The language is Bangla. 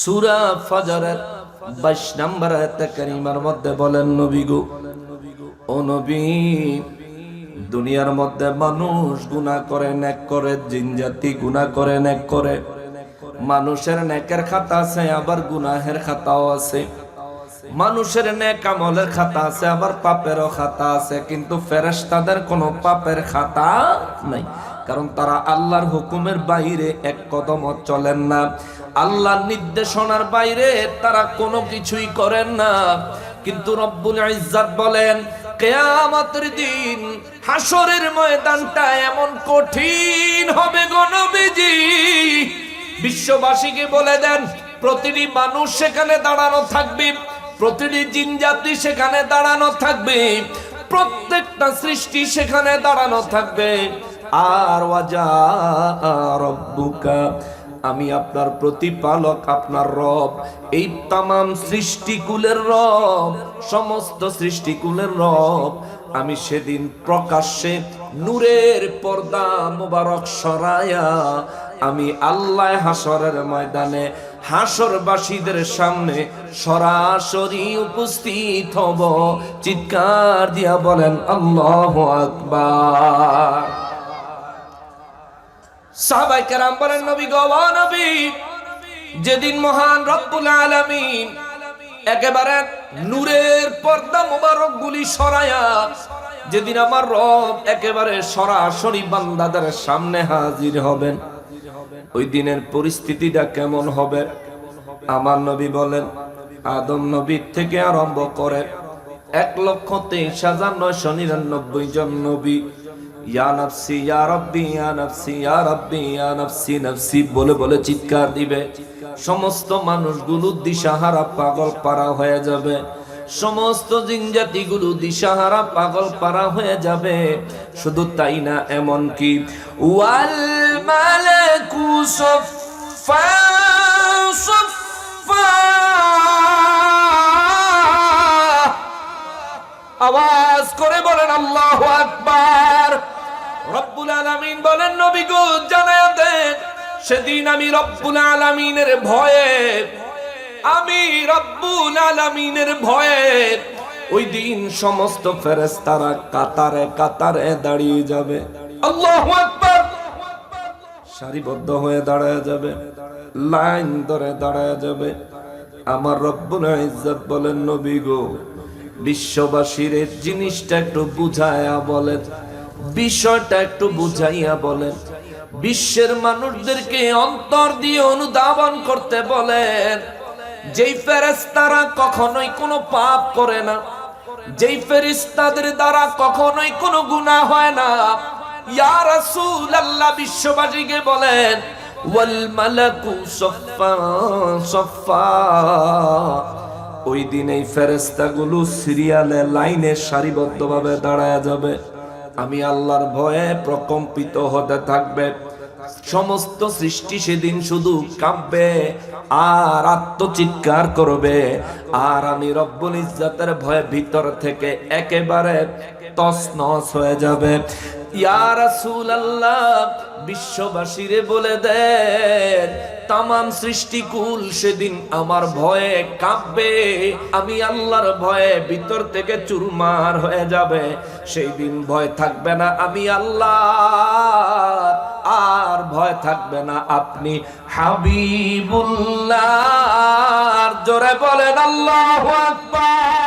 সূরা ফজরের 22 নম্বর আয়াতে কারিমার মধ্যে বলেন, নবী গো, ও নবী, দুনিয়ার মধ্যে মানুষ গুনাহ করে, নেক করে, জিন জাতি গুনাহ করে, নেক করে। মানুষের নেকের খাতা আছে, আবার গুনাহের খাতাও আছে। মানুষের নেক আমলের খাতা আছে, আবার পাপেরও খাতা আছে। কিন্তু ফেরেশতাদের কোনো পাপের খাতা নাই, কারণ তারা আল্লাহর হুকুমের বাইরে এক কদমও চলেন না। আল্লাহর নির্দেশনার বাইরে তারা কোনো কিছুই করেন না। কিন্তু রব্বুল ইজ্জত বলেন, কিয়ামতের দিন হাসরের ময়দানটা এমন কঠিন হবে গো নবীজি, বিশ্ববাসীকে বলে দেন, প্রতিটি মানুষ সেখানে দাঁড়ানো থাকবে, প্রতিটি জিন জাতি সেখানে দাঁড়ানো থাকবে, প্রত্যেকটা সৃষ্টি সেখানে দাঁড়ানো থাকবে। আর ওয়াজা রব্বুকা, আমি আপনার প্রতিপালক, আপনার রব, এই তামাম সৃষ্টিকুলের রব, সমস্ত সৃষ্টিকুলের রব, আমি সেদিন প্রকাশ্যে নূরের পর্দা মোবারক সরায়া আমি আল্লাহ হাসরের ময়দানে হাসরবাসীদের সামনে সরাসরি উপস্থিত হব। চিৎকার দিয়া বলেন আল্লাহু আকবার। সাহাবায়ে কেরাম বলেন, নবী গো, ও নবী, যেদিন মহান রব্বুল আলামিন একেবারে নূরের পর্দা মোবারক গুলি সরায়া, যেদিন আমার রব একেবারে সরাসরি বান্দাদের সামনে হাজির হবেন, ওই দিনের পরিস্থিতিটা কেমন হবে? আমার নবী বলেন, আদম নবীর থেকে আরম্ভ করে 1,23,999 জন নবী ইয়া নাফসি ইয়া রাব্বি ইয়া নাফসি ইয়া রাব্বি ইয়া নাফসি নাফসি বলে বলে চিৎকার দিবে। সমস্ত মানুষগুলো দিশাহারা পাগল পারা হয়ে যাবে, সমস্ত জিনজাতিগুলো দিশাহারা পাগল পারা হয়ে যাবে। শুধু তাই না, এমন কি ওয়াল মালাকু সাফফা সাফফা, আওয়াজ করে বলেন আল্লাহু আকবার। রব্বুল আলামিন বলেন, নবী গো, জানায়া দেন, সেদিন আমি রব্বুল আলামিনের ভয়ে, আমি রব্বুল আলামিনের ভয়ে ওই দিন সমস্ত ফেরেশতারা কাতারে কাতারে দাঁড়িয়ে যাবে। আল্লাহু আকবার। সারিবদ্ধ হয়ে দাঁড়ায় যাবে, লাইন ধরে দাঁড়ায় যাবে। আমার রব্বুল ইজ্জত বলেন, নবী গো, বিশ্ববাসীর এই জিনিসটা একটু বুঝাইয়া বলেন, বিষয়টা একটু বুঝাইয়া বলেন, বিশ্বের মানুষদেরকে অন্তর দিয়ে অনুধাবন করতে বলেন। যেই ফেরেশতারা কখনোই কোনো পাপ করে না, যেই ফেরেশতাদের দ্বারা কখনোই কোনো গুনাহ হয় না, ইয়া রাসূলুল্লাহ বিশ্ববাসীকে বলেন, ওয়াল মালাকু সাফফা সাফফা, ওই দিন এই ফেরেশতাগুলো সিরিয়ালে লাইনে সারিবদ্ধভাবে দাঁড়ায় যাবে। আমি আল্লাহর ভয়ে প্রকম্পিত হতে থাকবে। সমস্ত সৃষ্টি সেদিন শুধু কাঁপবে আর আত্মচিৎকার করবে, আর আমি রব্বুল ইজ্জতের ভয়ে ভিতর থেকে একেবারে তছনছ হয়ে যাবে। ইয়া রাসূলুল্লাহ, বিশ্ববাসীরে বলে দেন, তামাম সৃষ্টিকুল সেদিন আমার ভয়ে কাঁপবে, আমি আল্লাহর ভয়ে ভিতর থেকে চুরমার হয়ে যাবে। সেই দিন ভয় থাকবে না আমি আল্লাহ, আর ভয় থাকবে না আপনি হাবিবুল্লাহ। জোরে বলেন আল্লাহু আকবার।